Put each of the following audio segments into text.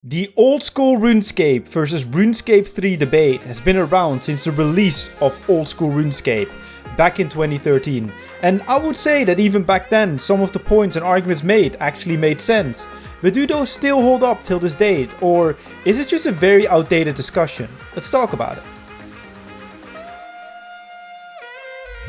The old school RuneScape versus RuneScape 3 debate has been around since the release of old school RuneScape back in 2013. And I would say that even back then, some of the points and arguments made actually made sense. But do those still hold up till this date, or is it just a very outdated discussion? Let's talk about it.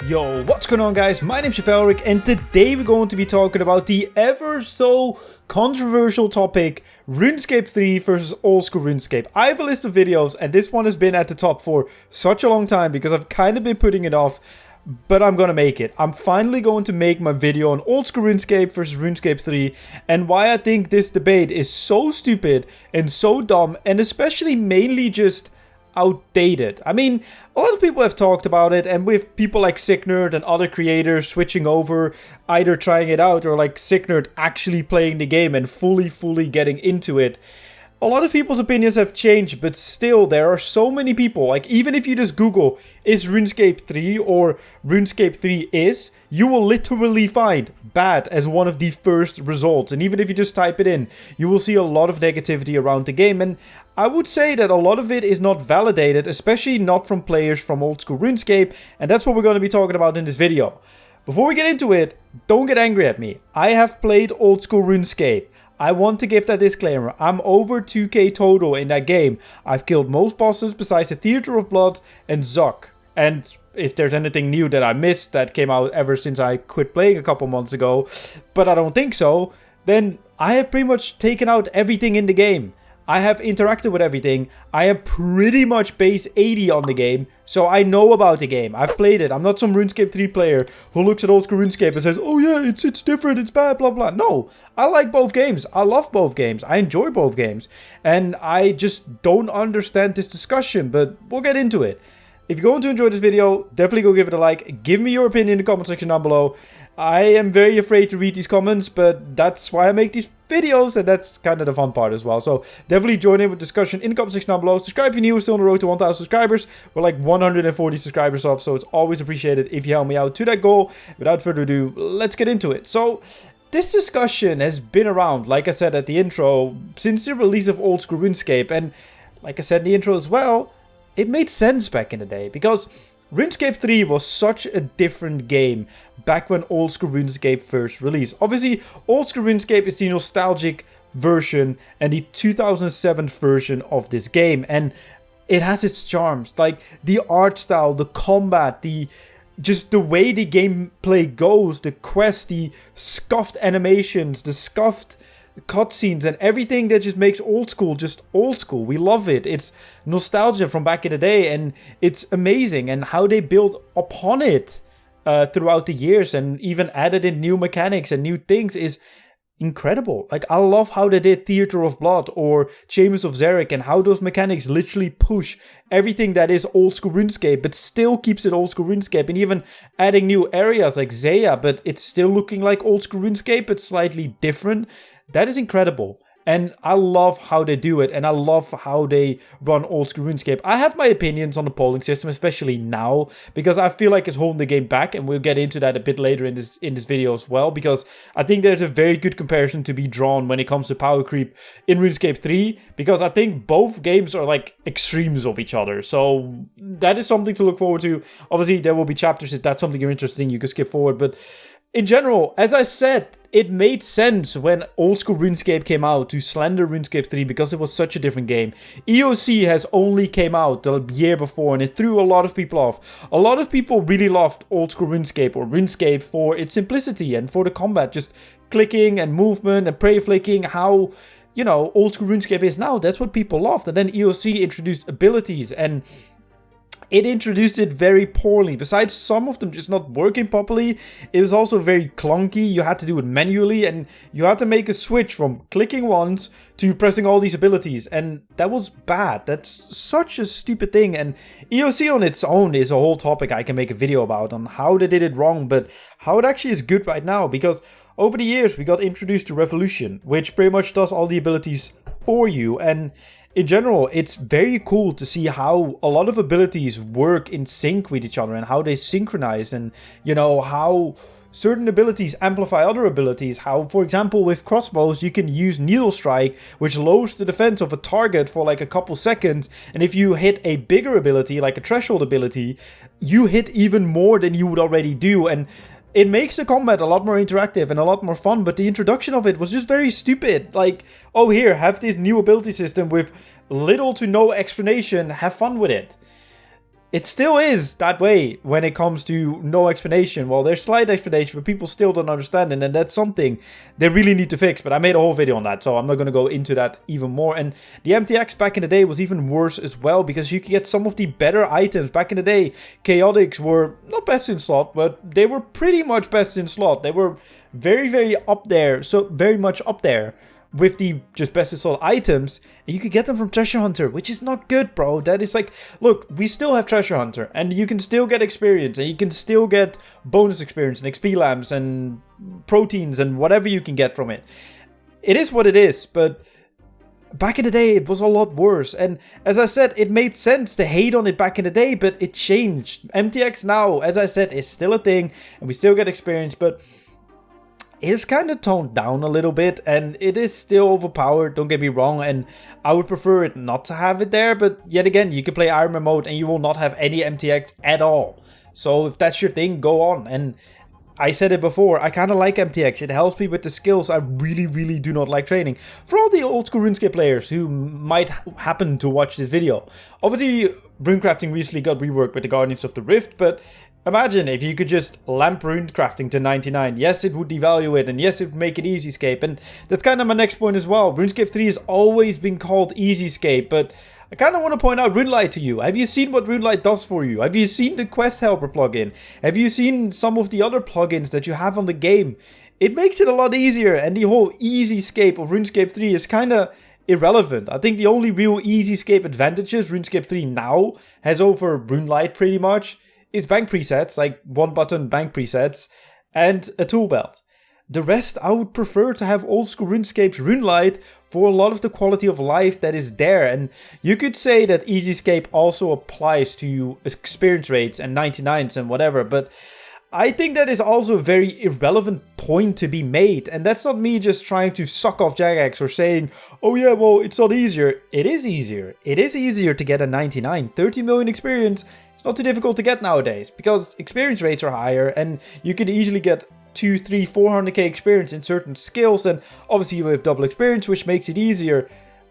Yo, what's going on guys? My name's Valric and today we're going to be talking about the ever so controversial topic RuneScape 3 versus old school RuneScape. I have a list of videos and this one has been at the top for such a long time because I've kind of been putting it off, but I'm gonna make it. I'm finally going to make my video on old school RuneScape versus RuneScape 3 and why I think this debate is so stupid and so dumb and especially mainly just outdated. I mean, a lot of people have talked about it, and with people like Sicknerd and other creators switching over, either trying it out or like Sicknerd actually playing the game and fully getting into it, a lot of people's opinions have changed, but still there are so many people, like even if you just Google is RuneScape 3 or RuneScape 3 is, you will literally find bad as one of the first results. And even if you just type it in, you will see a lot of negativity around the game. And I would say that a lot of it is not validated, especially not from players from old school RuneScape. And that's what we're going to be talking about in this video. Before we get into it, don't get angry at me. I have played old school RuneScape. I want to give that disclaimer. I'm over 2k total in that game. I've killed most bosses besides the Theater of Blood and Zuck. And if there's anything new that I missed that came out ever since I quit playing a couple months ago, but I don't think so, then I have pretty much taken out everything in the game. I have interacted with everything. I am pretty much base 80 on the game, so I know about the game. I've played it. I'm not some RuneScape 3 player who looks at old school RuneScape and says, oh yeah, it's different, it's bad, blah blah. No, I like both games. I love both games. I enjoy both games. And I just don't understand this discussion, but we'll get into it. If you're going to enjoy this video, definitely go give it a like. Give me your opinion in the comment section down below. I am very afraid to read these comments, but that's why I make these videos, and that's kind of the fun part as well. So definitely join in with discussion in the comment section down below. Subscribe if you're new. We're still on the road to 1,000 subscribers. We're like 140 subscribers off, so it's always appreciated if you help me out to that goal. Without further ado, let's get into it. So this discussion has been around, like I said at the intro, since the release of old school RuneScape, and like I said in the intro as well, it made sense back in the day because RuneScape 3 was such a different game back when old school RuneScape first released. Obviously, old school RuneScape is the nostalgic version and the 2007 version of this game, and it has its charms, like the art style, the combat, just the way the gameplay goes, the quest, the scuffed animations, the scuffed cutscenes, and everything that just makes old school just old school. We love it. It's nostalgia from back in the day, and it's amazing. And how they built upon it throughout the years and even added in new mechanics and new things is incredible. Like, I love how they did Theater of Blood or Chambers of Xeric, and how those mechanics literally push everything that is old school RuneScape, but still keeps it old school RuneScape, and even adding new areas like Zeya, but it's still looking like old school RuneScape, but slightly different. That is incredible. And I love how they do it, and I love how they run old school RuneScape. I have my opinions on the polling system, especially now, because I feel like it's holding the game back, and we'll get into that a bit later in this video as well, because I think there's a very good comparison to be drawn when it comes to power creep in RuneScape 3, because I think both games are like extremes of each other. So that is something to look forward to. Obviously, there will be chapters. If that's something you're interested in, you can skip forward, but in general, as I said, it made sense when old school RuneScape came out to slander RuneScape 3 because it was such a different game. EOC has only came out the year before, and it threw a lot of people off. A lot of people really loved old school RuneScape or RuneScape for its simplicity and for the combat, just clicking and movement and prey flicking, how, you know, old school RuneScape is now. That's what people loved. And then EOC introduced abilities, and it introduced it very poorly. Besides some of them just not working properly, it was also very clunky. You had to do it manually, and you had to make a switch from clicking once to pressing all these abilities, and that was bad. That's such a stupid thing, and EOC on its own is a whole topic I can make a video about on how they did it wrong, but how it actually is good right now, because over the years we got introduced to Revolution, which pretty much does all the abilities for you, and in general, it's very cool to see how a lot of abilities work in sync with each other and how they synchronize, and, you know, how certain abilities amplify other abilities. How, for example, with crossbows, you can use needle strike, which lowers the defense of a target for like a couple seconds. And if you hit a bigger ability, like a threshold ability, you hit even more than you would already do. And it makes the combat a lot more interactive and a lot more fun, but the introduction of it was just very stupid. Like, oh, here, have this new ability system with little to no explanation, have fun with it. It still is that way when it comes to no explanation. Well, there's slight explanation, but people still don't understand it, and that's something they really need to fix. But I made a whole video on that, so I'm not going to go into that even more. And the MTX back in the day was even worse as well, because you could get some of the better items. Back in the day, Chaotix were not best in slot, but they were pretty much best in slot. They were very, very up there, so very much up there with the just best in slot items, and you could get them from Treasure Hunter, which is not good, bro. That is like, look, we still have Treasure Hunter, and you can still get experience, and you can still get bonus experience and XP lamps and proteins and whatever you can get from it. It is what it is, but back in the day, it was a lot worse. And as I said, it made sense to hate on it back in the day, but it changed. MTX now, as I said, is still a thing, and we still get experience, but it's kind of toned down a little bit, and it is still overpowered, don't get me wrong, and I would prefer it not to have it there, but yet again, you can play Ironman mode and you will not have any MTX at all. So if that's your thing, go on. And I said it before, I kind of like MTX. It helps me with the skills I really, really do not like training. For all the old school RuneScape players who might happen to watch this video, obviously runecrafting recently got reworked with the Guardians of the Rift, but imagine if you could just lamp runecrafting to 99. Yes, it would devalue it, and yes, it would make it EasyScape. And that's kind of my next point as well. RuneScape 3 has always been called EasyScape, but I kind of want to point out RuneLite to you. Have you seen what RuneLite does for you? Have you seen the Quest Helper plugin? Have you seen some of the other plugins that you have on the game? It makes it a lot easier, and the whole EasyScape of RuneScape 3 is kind of irrelevant. I think the only real EasyScape advantages RuneScape 3 now has over RuneLite pretty much is bank presets, like one button bank presets, and a tool belt. The rest, I would prefer to have old school RuneScape's RuneLite for a lot of the quality of life that is there. And you could say that EasyScape also applies to experience rates and 99s and whatever, but I think that is also a very irrelevant point to be made. And that's not me just trying to suck off Jagex or saying, oh yeah, well, it's not easier. It is easier. It is easier to get a 99. 30 million experience. It's not too difficult to get nowadays because experience rates are higher and you can easily get 2, 3, 400k experience in certain skills. And obviously you have double experience, which makes it easier.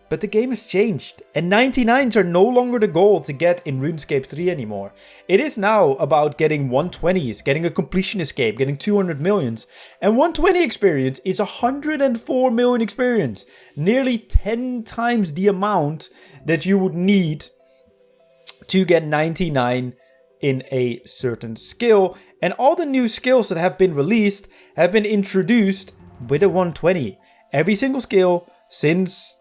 But the game has changed, and 99s are no longer the goal to get in RuneScape 3 anymore. It is now about getting 120s, getting a completion escape, getting 200 millions. And 120 experience is 104 million experience. Nearly 10 times the amount that you would need to get 99 in a certain skill. And all the new skills that have been released have been introduced with a 120. Every single skill since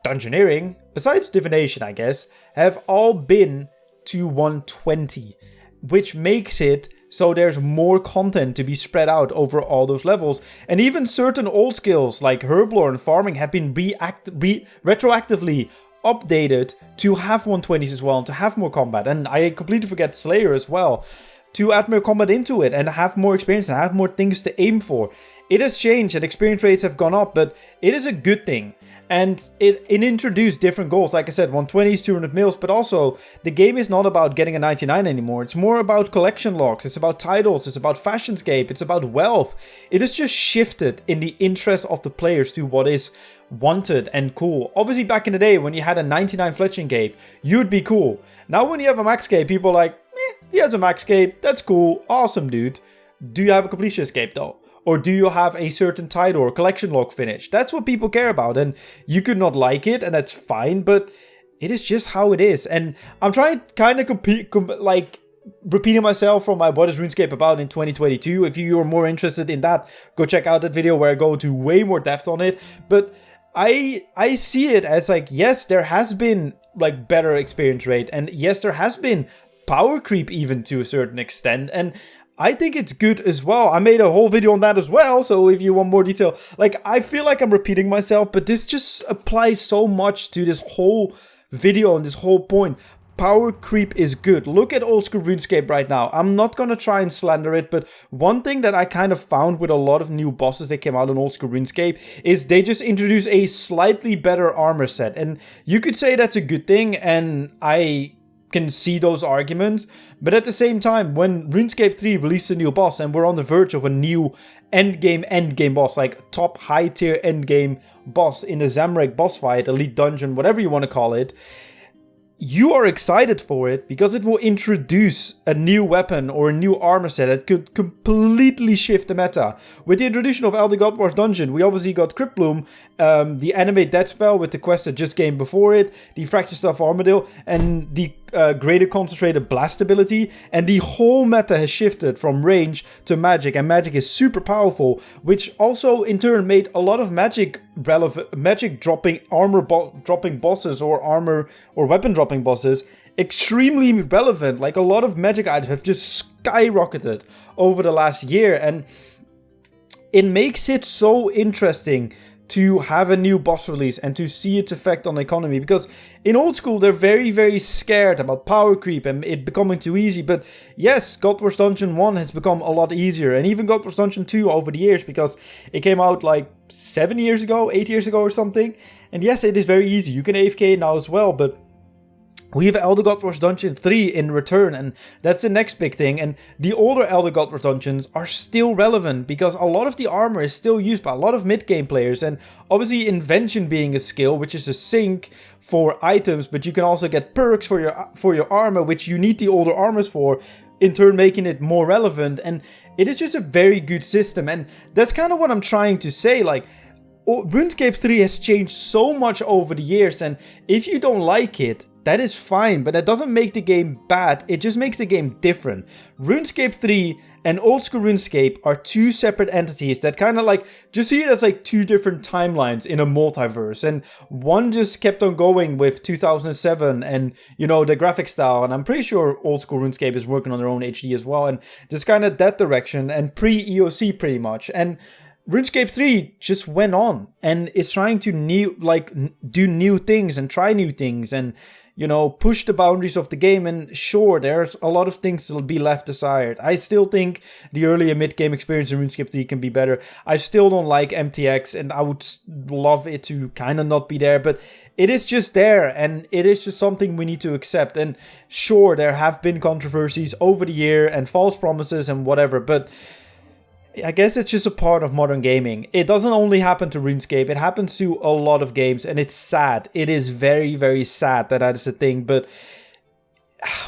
Dungeoneering, besides Divination I guess, have all been to 120, which makes it so there's more content to be spread out over all those levels. And even certain old skills like Herblore and Farming have been retroactively updated to have 120s as well and to have more combat. And I completely forget Slayer as well, to add more combat into it and have more experience and have more things to aim for. It has changed and experience rates have gone up, but it is a good thing. And it introduced different goals, like I said, 120s, 200 mils, but also the game is not about getting a 99 anymore. It's more about collection logs, it's about titles, it's about Fashionscape, it's about wealth. It has just shifted in the interest of the players to what is wanted and cool. Obviously back in the day when you had a 99 fletching cape, you'd be cool. Now when you have a max cape, people are like, he has a max cape, that's cool, awesome dude. Do you have a completion escape though? Or do you have a certain title or collection log finish? That's what people care about. And you could not like it, and that's fine, but it is just how it is. And I'm trying to kind of repeating myself from my What is RuneScape About in 2022. If you are more interested in that, go check out that video where I go into way more depth on it. But I see it as like, yes, there has been like better experience rate. And yes, there has been power creep even to a certain extent. And I think it's good as well. I made a whole video on that as well, so if you want more detail, like, I feel like I'm repeating myself, but this just applies so much to this whole video and this whole point. power creep is good. Look at old school RuneScape right now. I'm not gonna try and slander it, but one thing that I kind of found with a lot of new bosses that came out in old school RuneScape is they just introduce a slightly better armor set. And you could say that's a good thing, and I can see those arguments. But at the same time, when RuneScape 3 released a new boss and we're on the verge of a new endgame boss, like top high tier endgame boss in the Zamorak boss fight, elite dungeon, whatever you want to call it, you are excited for it because it will introduce a new weapon or a new armor set that could completely shift the meta. With the introduction of Elder God Wars Dungeon, we obviously got Crypt Bloom, the Animate Death spell with the quest that just came before it, the Fracture Staff Armadillo, and the greater concentrated blast ability, and the whole meta has shifted from range to magic, and magic is super powerful, which also in turn made a lot of magic dropping dropping bosses or armor or weapon dropping bosses extremely relevant. Like, a lot of magic items have just skyrocketed over the last year, and it makes it so interesting to have a new boss release and to see its effect on the economy, because in old school they're very, very scared about power creep and it becoming too easy. But yes, God Wars Dungeon 1 has become a lot easier, and even God Wars Dungeon 2 over the years, because it came out like 8 years ago or something. And yes, it is very easy. You can AFK now as well, but we have Elder God Wars Dungeon 3 in return, and that's the next big thing. And the older Elder God Wars dungeons are still relevant because a lot of the armor is still used by a lot of mid-game players. And obviously invention being a skill, which is a sink for items, but you can also get perks for your armor, which you need the older armors for, in turn making it more relevant. And it is just a very good system, and that's kind of what I'm trying to say. Like, RuneScape 3 has changed so much over the years, and if you don't like it, that is fine, but that doesn't make the game bad. It just makes the game different. RuneScape 3 and old school RuneScape are two separate entities that kind of like, just see it as like two different timelines in a multiverse. And one just kept on going with 2007 and, you know, the graphic style. And I'm pretty sure old school RuneScape is working on their own HD as well. And just kind of that direction, and pre-EOC pretty much. And RuneScape 3 just went on and is trying to do new things and try new things and, you know, push the boundaries of the game. And sure, there's a lot of things that'll be left desired. I still think the early and mid-game experience in RuneScape 3 can be better. I still don't like MTX, and I would love it to kind of not be there, but it is just there, and it is just something we need to accept. And sure, there have been controversies over the year and false promises and whatever, but I guess it's just a part of modern gaming. It doesn't only happen to RuneScape, it happens to a lot of games, and it's sad. It is very, very sad that is a thing, but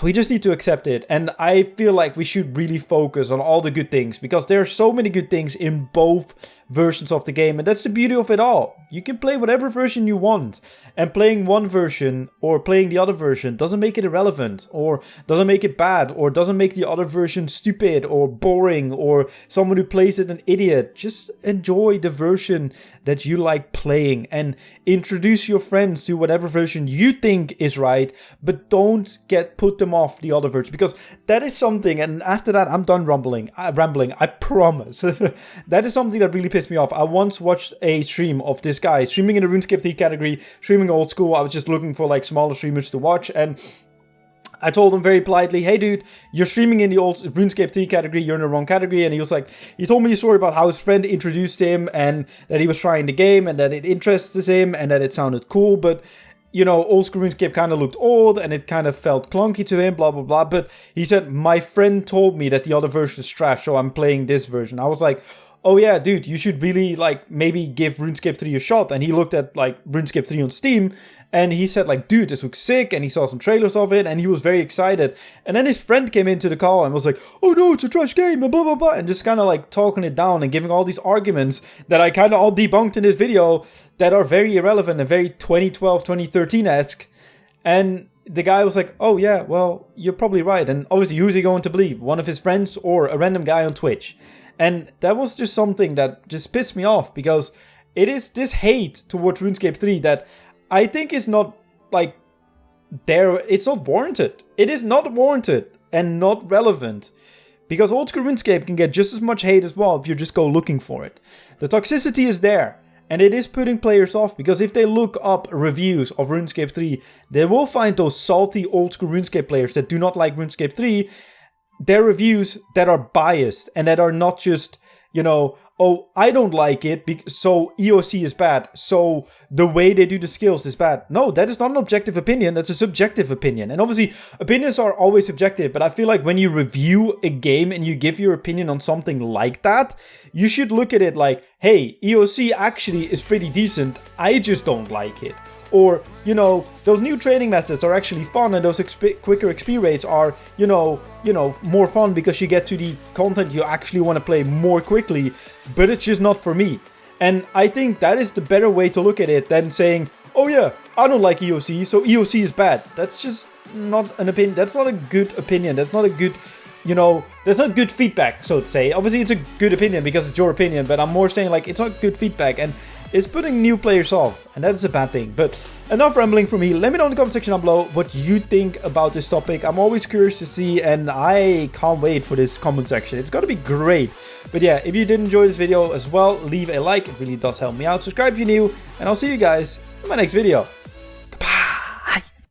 we just need to accept it. And I feel like we should really focus on all the good things, because there are so many good things in both versions of the game, and that's the beauty of it all. You can play whatever version you want, and playing one version or playing the other version doesn't make it irrelevant, or doesn't make it bad, or doesn't make the other version stupid or boring or someone who plays it an idiot. Just enjoy the version that you like playing and introduce your friends to whatever version you think is right, but don't put them off the other version, because that is something. And after that, I'm done rambling, I promise. That is something that really pissed me off. I once watched a stream of this guy streaming in the RuneScape 3 category, streaming old school. I was just looking for like smaller streamers to watch, and I told him very politely, hey dude, you're streaming in the old RuneScape 3 category, you're in the wrong category. And he was like, he told me a story about how his friend introduced him and that he was trying the game and that it interested him and that it sounded cool, but you know, old school RuneScape kind of looked old and it kind of felt clunky to him, blah, blah, blah. But he said, my friend told me that the other version is trash, so I'm playing this version. I was like, oh yeah, dude, you should really like maybe give RuneScape 3 a shot. And he looked at like RuneScape 3 on Steam and he said like, dude, this looks sick. And he saw some trailers of it and he was very excited. And then his friend came into the call and was like, oh no, it's a trash game and blah, blah, blah. And just kind of like talking it down and giving all these arguments that I kind of all debunked in this video that are very irrelevant and very 2012, 2013-esque. And the guy was like, oh yeah, well, you're probably right. And obviously, who's he going to believe? One of his friends or a random guy on Twitch? And that was just something that just pissed me off, because it is this hate towards RuneScape 3 that I think is not like there. It's not warranted. It is not warranted and not relevant, because old school RuneScape can get just as much hate as well if you just go looking for it. The toxicity is there. And it is putting players off, because if they look up reviews of RuneScape 3, they will find those salty old school RuneScape players that do not like RuneScape 3, their reviews that are biased and that are not just, you know, oh, I don't like it, so EOC is bad, so the way they do the skills is bad. No, that is not an objective opinion, that's a subjective opinion. And obviously, opinions are always subjective, but I feel like when you review a game and you give your opinion on something like that, you should look at it like, hey, EOC actually is pretty decent, I just don't like it. Or, you know, those new training methods are actually fun, and those quicker XP rates are, you know, more fun because you get to the content you actually want to play more quickly, but it's just not for me. And I think that is the better way to look at it than saying, oh yeah, I don't like EOC, so EOC is bad. That's just not an opinion. That's not a good opinion. That's not a good, you know, that's not good feedback, so to say. Obviously, it's a good opinion because it's your opinion, but I'm more saying like it's not good feedback, and it's putting new players off, and that is a bad thing. But enough rambling from me. Let me know in the comment section down below what you think about this topic. I'm always curious to see, and I can't wait for this comment section. It's gonna be great. But yeah, if you did enjoy this video as well, leave a like. It really does help me out. Subscribe if you're new, and I'll see you guys in my next video.